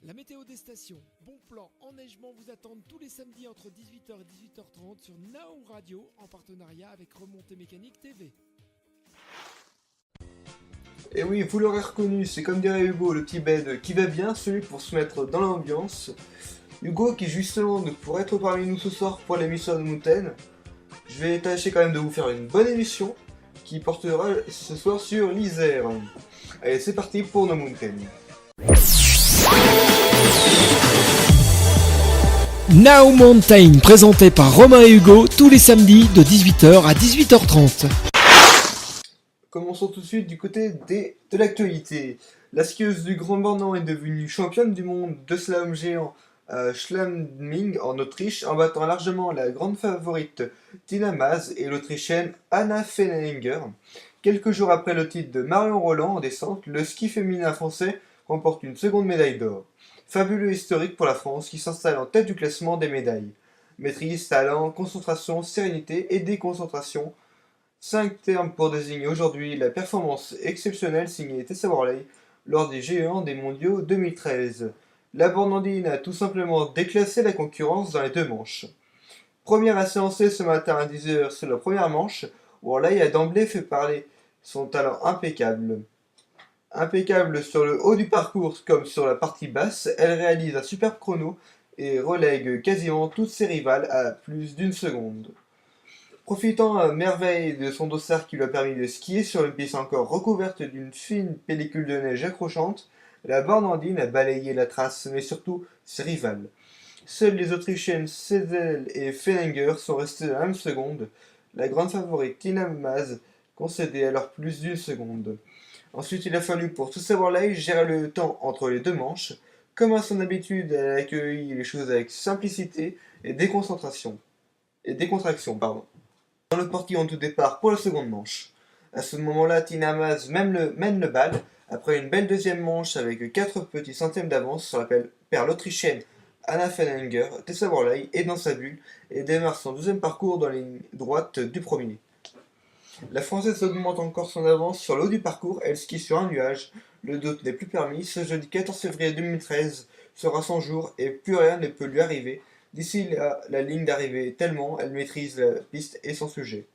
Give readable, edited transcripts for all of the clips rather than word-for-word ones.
La météo des stations, bon plan, enneigement vous attendent tous les samedis entre 18h et 18h30 sur Now Radio en partenariat avec Remontée Mécanique TV. Et oui, vous l'aurez reconnu, c'est comme dirait Hugo, le petit bed qui va bien, celui pour se mettre dans l'ambiance. Hugo qui justement pour être parmi nous ce soir pour l'émission de Mountain. Je vais tâcher quand même de vous faire une bonne émission qui portera ce soir sur l'Isère. Allez, c'est parti pour No Mountain. Now Mountain, présenté par Romain et Hugo, tous les samedis de 18h à 18h30. Commençons tout de suite du côté de l'actualité. La skieuse du Grand Bornand est devenue championne du monde de slalom géant à Schladming en Autriche en battant largement la grande favorite Tina Maze et l'Autrichienne Anna Fehlinger. Quelques jours après le titre de Marion Roland en descente, le ski féminin français remporte une seconde médaille d'or. Fabuleux historique pour la France qui s'installe en tête du classement des médailles. Maîtrise, talent, concentration, sérénité et déconcentration. 5 termes pour désigner aujourd'hui la performance exceptionnelle signée Tessa Worley lors des géants des mondiaux 2013. La Bornandine a tout simplement déclassé la concurrence dans les deux manches. Première à séancer ce matin à 10h sur la première manche, Worley a d'emblée fait parler son talent impeccable. Impeccable sur le haut du parcours comme sur la partie basse, elle réalise un superbe chrono et relègue quasiment toutes ses rivales à plus d'une seconde. Profitant à merveille de son dossard qui lui a permis de skier sur une piste encore recouverte d'une fine pellicule de neige accrochante, la Bornandine a balayé la trace, mais surtout ses rivales. Seules les Autrichiennes Seidel et Fehlinger sont restées à la même seconde. La grande favorite Tina Maze concédait alors plus d'une seconde. Ensuite, il a fallu pour Tessa Worley gérer le temps entre les deux manches. Comme à son habitude, elle a accueilli les choses avec simplicité et décontraction. Dans le portillon de départ pour la seconde manche. À ce moment-là, Tina Maze mène le bal après une belle deuxième manche avec 4 petits centièmes d'avance sur la paire l'Autrichienne Anna Fehlinger. Tessa Worley est dans sa bulle et démarre son deuxième parcours dans la ligne droite du premier. La Française augmente encore son avance sur le haut du parcours, elle skie sur un nuage. Le doute n'est plus permis, ce jeudi 14 février 2013 sera son jour et plus rien ne peut lui arriver. D'ici là, la ligne d'arrivée tellement elle maîtrise la piste et son sujet.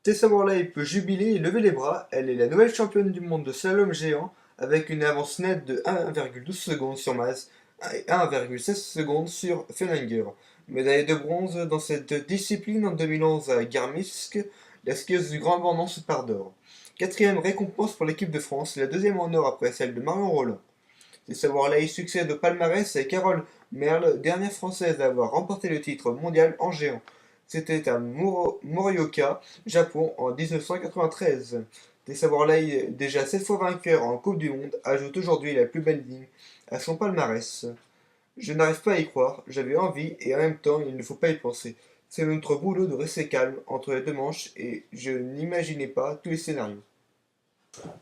Tessa Worley peut jubiler et lever les bras, elle est la nouvelle championne du monde de slalom géant avec une avance nette de 1,12 secondes sur Maze et 1,16 secondes sur Fehlinger. Médaille de bronze dans cette discipline en 2011 à Garmisch, la skieuse du Grand Bornand se part d'or. Quatrième récompense pour l'équipe de France, la deuxième en or après celle de Marion Roland. Tessa Worley succède au palmarès et Carole Merle, dernière française à avoir remporté le titre mondial en géant. C'était à Morioka, Japon, en 1993. Tessa Worley, déjà 7 fois vainqueur en Coupe du Monde, ajoute aujourd'hui la plus belle ligne à son palmarès. Je n'arrive pas à y croire, j'avais envie et en même temps il ne faut pas y penser. C'est notre boulot de rester calme entre les deux manches et je n'imaginais pas tous les scénarios.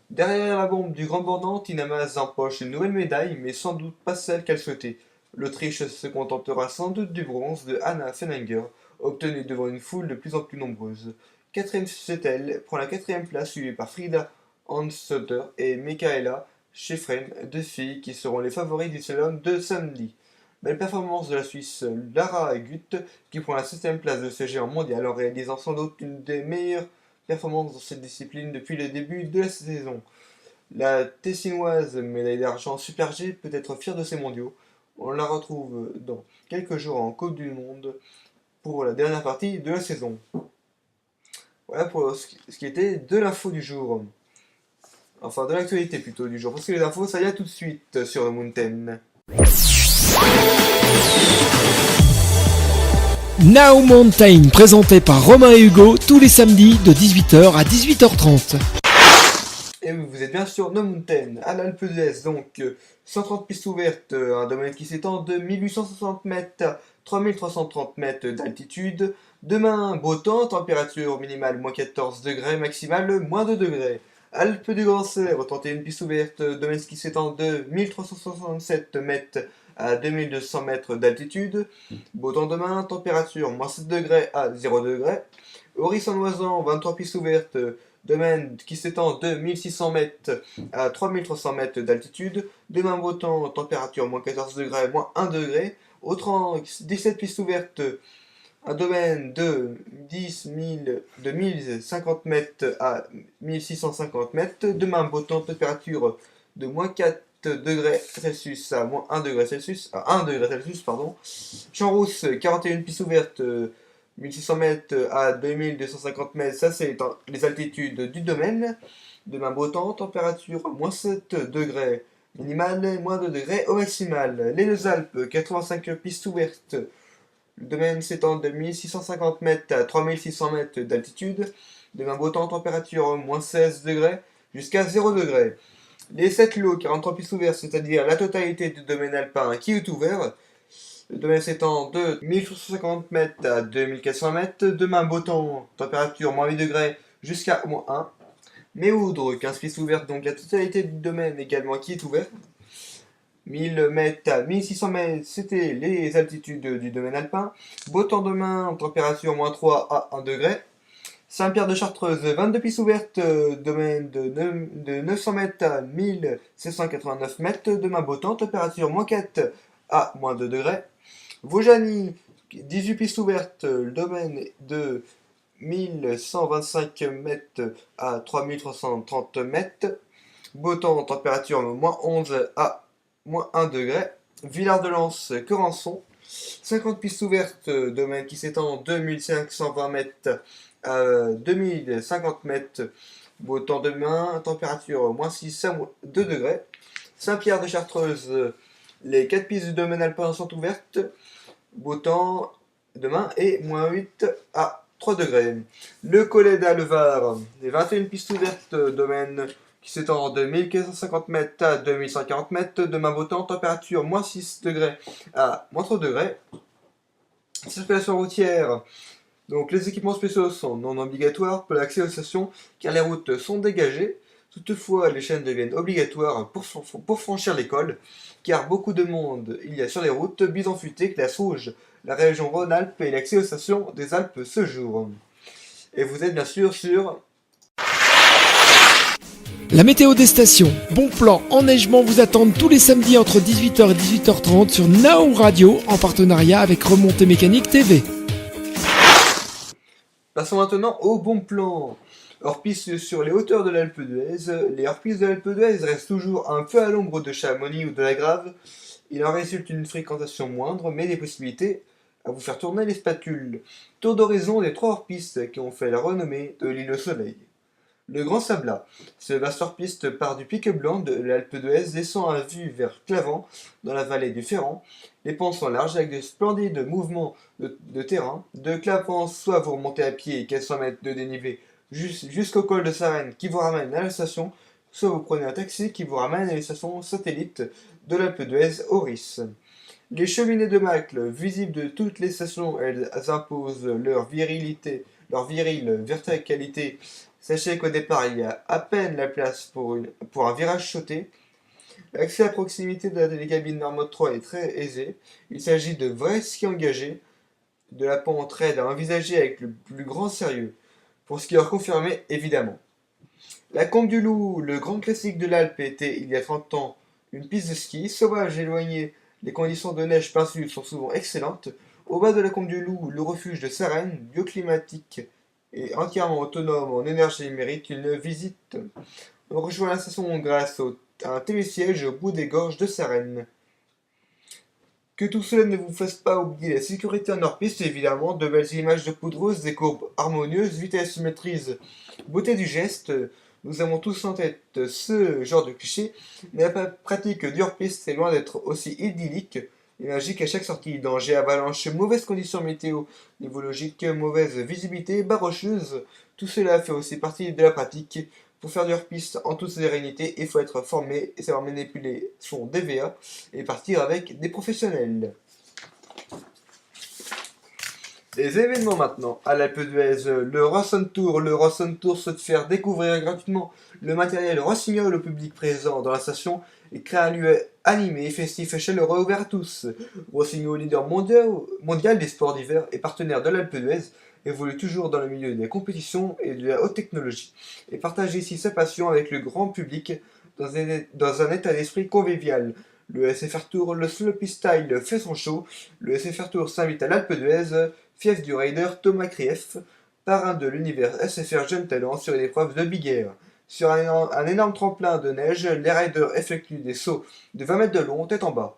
Derrière la bombe du Grand Bornand, Tina Maze empoche une nouvelle médaille, mais sans doute pas celle qu'elle souhaitait. L'Autriche se contentera sans doute du bronze de Anna Fehlinger, obtenu devant une foule de plus en plus nombreuse. Quatrième Setel prend la quatrième place, suivie par Frida Hansdotter et Michaela Schifrin, deux filles qui seront les favoris du slalom de samedi. Belle performance de la Suisse Lara Gut, qui prend la 7ème place de ce géant mondial en réalisant sans doute une des meilleures performances dans cette discipline depuis le début de la saison. La Tessinoise, médaille d'argent Super G, peut être fière de ses mondiaux. On la retrouve dans quelques jours en Coupe du Monde pour la dernière partie de la saison. Voilà pour ce qui était de l'info du jour. Enfin, de l'actualité plutôt du jour, parce que les infos, ça vient tout de suite sur le Mountain. Now Mountain, présenté par Romain et Hugo, tous les samedis de 18h à 18h30. Et vous êtes bien sûr No Mountain, à l'Alpe d'Huez, donc 130 pistes ouvertes, un domaine qui s'étend de 1860 mètres à 3330 mètres d'altitude. Demain, beau temps, température minimale moins 14 degrés, maximale moins 2 degrés. Alpes du Grand Serre, tentez une piste ouverte, domaine qui s'étend de 1367 mètres à 2200 mètres d'altitude. Beau temps demain, température moins 7 degrés à 0 degrés. Oris en Oisan, 23 pistes ouvertes, domaine qui s'étend de 1600 mètres à 3300 mètres d'altitude. Demain beau temps, température moins 14 degrés, moins 1 degré. Autrement, 17 pistes ouvertes, un domaine de 1050 mètres à 1650 mètres. Demain beau temps, température de moins 4 degrés Celsius à moins 1 degré Celsius, à 1 degré Celsius, pardon. Champ Rousse, 41 pistes ouvertes, 1600 mètres à 2250 mètres, ça c'est les altitudes du domaine. Demain beau temps, température moins 7 degrés minimal, moins 2 degrés au maximal. Les Deux Alpes, 85 pistes ouvertes. Le domaine s'étend de 1650 mètres à 3600 mètres d'altitude. Demain beau temps, température moins 16 degrés jusqu'à 0 degrés. Les 7 lots, 43 pistes ouvertes, c'est-à-dire la totalité du domaine alpin qui est ouvert. Le domaine s'étend de 1150 mètres à 2400 mètres. Demain beau temps, température moins 8 degrés jusqu'à moins 1. Méoudre, 15 pistes ouvertes, donc la totalité du domaine également qui est ouvert. 1000 mètres à 1600 mètres, c'était les altitudes du domaine alpin. Beau temps demain, température moins 3 à 1 degré. Saint-Pierre-de-Chartreuse, 22 pistes ouvertes, domaine de 900 mètres à 1789 mètres. Demain beau temps, température moins 4 à moins 2 degrés. Vaujany, 18 pistes ouvertes, le domaine de 1125 mètres à 3330 mètres. Beau temps, température moins 11 à moins 1 degré. Villard-de-Lans, Corançon, 50 pistes ouvertes, domaine qui s'étend de 2520 mètres à 2050 mètres. Beau temps demain, température moins 6 à moins 2 degrés. Saint-Pierre-de-Chartreuse, les 4 pistes du domaine alpin sont ouvertes. Beau temps demain et moins 8 à 3 degrés. Le Collet d'Alvar, les 21 pistes ouvertes, domaine qui s'étend de 1550 mètres à 2140 mètres. Demain beau temps, température moins 6 degrés à moins 3 degrés. Circulation routière. Donc les équipements spéciaux sont non obligatoires pour l'accès aux stations car les routes sont dégagées. Toutefois, les chaînes deviennent obligatoires pour franchir l'école car beaucoup de monde il y a sur les routes. Bison futé, classe rouge, la région Rhône-Alpes et l'accès aux stations des Alpes ce jour. Et vous êtes bien sûr sur La météo des stations. Bon plan enneigement vous attendent tous les samedis entre 18h et 18h30 sur Now Radio en partenariat avec Remontée Mécanique TV. Passons maintenant au bon plan. Hors-piste sur les hauteurs de l'Alpe d'Huez. Les hors-pistes de l'Alpe d'Huez restent toujours un peu à l'ombre de Chamonix ou de la Grave. Il en résulte une fréquentation moindre, mais des possibilités à vous faire tourner les spatules. Tour d'horizon des 3 hors-pistes qui ont fait la renommée de l'île au Soleil. Le Grand Sablat. Ce vaste hors-piste part du Pic Blanc de l'Alpe d'Huez, descend à vue vers Clavant, dans la vallée du Ferrand. Les pentes sont larges avec de splendides mouvements de terrain. De Clavant, soit vous remontez à pied 400 mètres de dénivelé jusqu'au col de Sarenne qui vous ramène à la station, soit vous prenez un taxi qui vous ramène à la station satellite de l'Alpe d'Huez, Auris. Les cheminées de Macles, visibles de toutes les stations, elles imposent leur virilité, leur virile verticalité. Sachez qu'au départ, il y a à peine la place pour un virage sauté. L'accès à proximité de la télécabine Marmothe 3 est très aisé. Il s'agit de vrais skis engagés, de la pente raide à envisager avec le plus grand sérieux. Pour skieurs confirmés, évidemment. La Combe du Loup, le grand classique de l'Alpe, était, il y a 30 ans, une piste de ski sauvage éloignée. Les conditions de neige par-dessus sont souvent excellentes. Au bas de la Combe du Loup, le refuge de Sarenne, bioclimatique et entièrement autonome en énergie, mérite une visite. On rejoint la station grâce à un télésiège au bout des gorges de Sarenne. Que tout cela ne vous fasse pas oublier la sécurité en hors-piste, évidemment, de belles images de poudreuse, des courbes harmonieuses, vitesse, maîtrise, beauté du geste. Nous avons tous en tête ce genre de cliché, mais la pratique du hors-piste est loin d'être aussi idyllique et magique à chaque sortie. Danger, avalanche, mauvaises conditions météo, niveau logique, mauvaise visibilité, barre rocheuse, tout cela fait aussi partie de la pratique. Pour faire du hors-piste en toute sérénité, il faut être formé et savoir manipuler son DVA et partir avec des professionnels. Les événements maintenant. À l'Alpe d'Huez, le Rosson Tour. Le Rosson Tour souhaite faire découvrir gratuitement le matériel Rossignol au public présent dans la station et crée un lieu animé, festif et chaleureux ouvert à tous. Rossignol, leader mondial des sports d'hiver et partenaire de l'Alpe d'Huez, évolue toujours dans le milieu des compétitions et de la haute technologie, et partage ici sa passion avec le grand public dans un état d'esprit convivial. Le SFR Tour, le Sloppy Style fait son show, le SFR Tour s'invite à l'Alpe d'Huez, fief du rider Thomas Krief, parrain de l'univers SFR Jeune Talent sur une épreuve de Big Air. Sur un énorme tremplin de neige, les riders effectuent des sauts de 20 mètres de long tête en bas.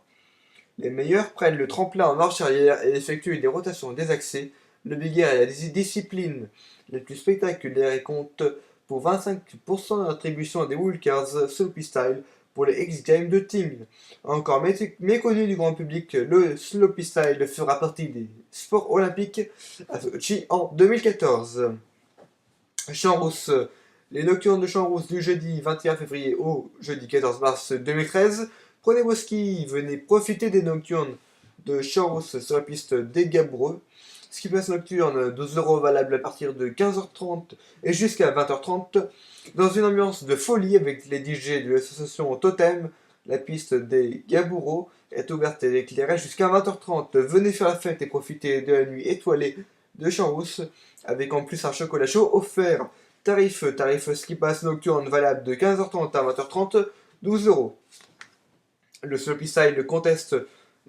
Les meilleurs prennent le tremplin en marche arrière et effectuent des rotations désaxées. Le Big Air est la discipline la plus spectaculaire et compte pour 25% d'attribution des Wildcards Sloppy Style pour les X-Games de Tignes. Encore méconnu du grand public, le Sloppy Style fera partie des sports olympiques à Sochi en 2014. Champs-Rousse. Les nocturnes de Champs-Rousse du jeudi 21 février au jeudi 14 mars 2013. Prenez vos skis, venez profiter des nocturnes de Champs-Rousse sur la piste des Gabreux. Ski pass nocturne, 12 € valable à partir de 15h30 et jusqu'à 20h30. Dans une ambiance de folie avec les DJ de l'association Totem, la piste des Gaboureaux est ouverte et éclairée jusqu'à 20h30. Venez faire la fête et profiter de la nuit étoilée de Champs-Rousse avec en plus un chocolat chaud offert. Tarif ski pass nocturne valable de 15h30 à 20h30, 12 €. Le Sloppy Style conteste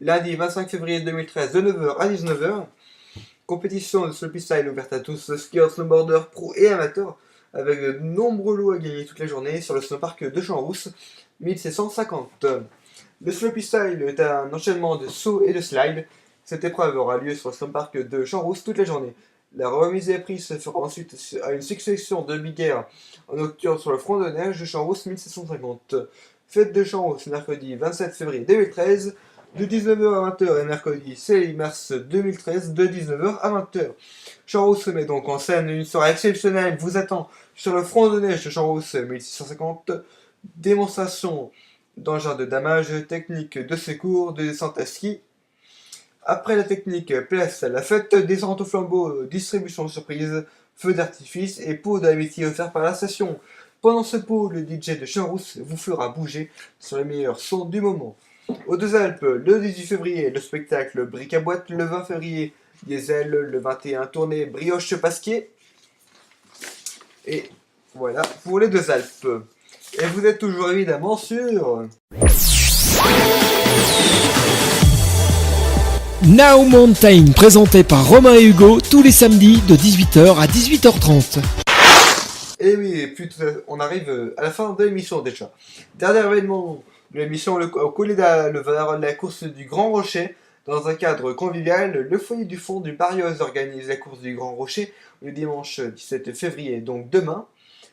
lundi 25 février 2013 de 9h à 19h. Compétition de Sloppy Style ouverte à tous, skieurs, snowboarders, pros et amateurs, avec de nombreux lots à gagner toute la journée sur le snowpark de Champs-Rousse, 1750. Le Sloppy Style est un enchaînement de sauts et de slides. Cette épreuve aura lieu sur le snowpark de Champs-Rousse toute la journée. La remise des prix se fera ensuite à une succession de big air en nocturne sur le front de neige de Champs-Rousse 1750. Fête de Champs-Rousse, mercredi 27 février 2013, de 19h à 20h et mercredi 6 mars 2013, de 19h à 20h. Champs-Rousse se met donc en scène, une soirée exceptionnelle vous attend sur le front de neige de Champs-Rousse 1650. Démonstration d'engins de damage, technique de secours, de descente à ski. Après la technique, place à la fête, descente au flambeau, distribution surprise, feu d'artifice et pot d'amitié offert par la station. Pendant ce pot, le DJ de Champs-Rousse vous fera bouger sur les meilleurs sons du moment. Aux Deux Alpes, le 18 février, le spectacle Bric à Boîte, le 20 février, Diesel, le 21 tournée Brioche Pasquier. Et voilà pour les Deux Alpes. Et vous êtes toujours évidemment sur Now Mountain, présenté par Romain et Hugo, tous les samedis de 18h à 18h30. Et oui, on arrive à la fin de l'émission déjà. Dernier événement de l'émission, au Colléda, la course du Grand Rocher. Dans un cadre convivial, le foyer du fond du Barrios organise la course du Grand Rocher le dimanche 17 février, donc demain.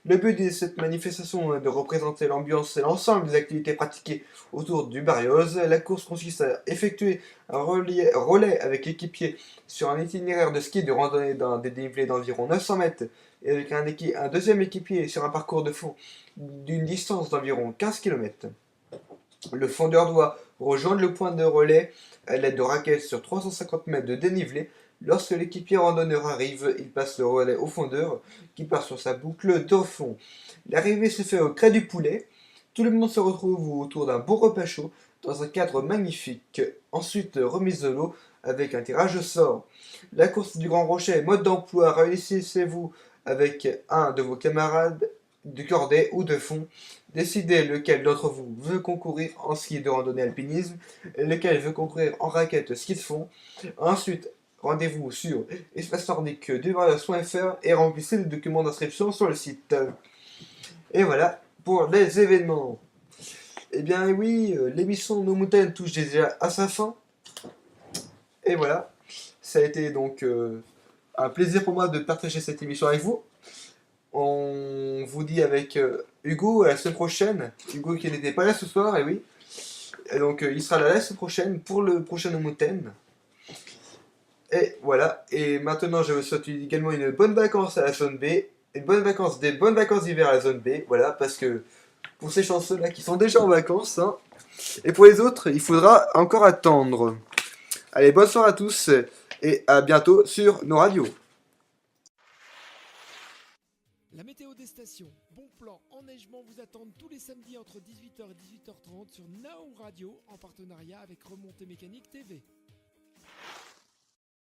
Le but de cette manifestation est de représenter l'ambiance et l'ensemble des activités pratiquées autour du Barrios. La course consiste à effectuer un relais avec équipier sur un itinéraire de ski de randonnée d'un dénivelé d'environ 900 mètres et avec un deuxième équipier sur un parcours de fond d'une distance d'environ 15 km. Le fondeur doit rejoindre le point de relais à l'aide de raquettes sur 350 mètres de dénivelé. Lorsque l'équipier randonneur arrive, il passe le relais au fondeur qui part sur sa boucle de fond. L'arrivée se fait au Crêt du Poulet. Tout le monde se retrouve autour d'un beau repas chaud dans un cadre magnifique. Ensuite, remise de l'eau avec un tirage au sort. La course du Grand Rocher, mode d'emploi, réunissez-vous avec un de vos camarades de cordée ou de fond. Décidez lequel d'entre vous veut concourir en ski de randonnée alpinisme et lequel veut concourir en raquette ski de fond. Ensuite, rendez-vous sur espace nordique du Barrios.fr et remplissez le document d'inscription sur le site. Et voilà pour les événements. Eh bien oui, l'émission No Mountain touche déjà à sa fin. Et voilà, ça a été donc un plaisir pour moi de partager cette émission avec vous. On vous dit avec Hugo à la semaine prochaine. Hugo qui n'était pas là ce soir, et oui. Et donc il sera là la semaine prochaine pour le prochain No Mountain. Et voilà. Et maintenant, je vous souhaite également une bonne vacance à la zone B. Des bonnes vacances d'hiver à la zone B. Voilà, parce que pour ces chanceux-là qui sont déjà en vacances, hein, et pour les autres, il faudra encore attendre. Allez, bonne soirée à tous et à bientôt sur nos radios. La météo des stations, bon plan, enneigement vous attendent tous les samedis entre 18h et 18h30 sur Now Radio en partenariat avec Remontée Mécanique TV.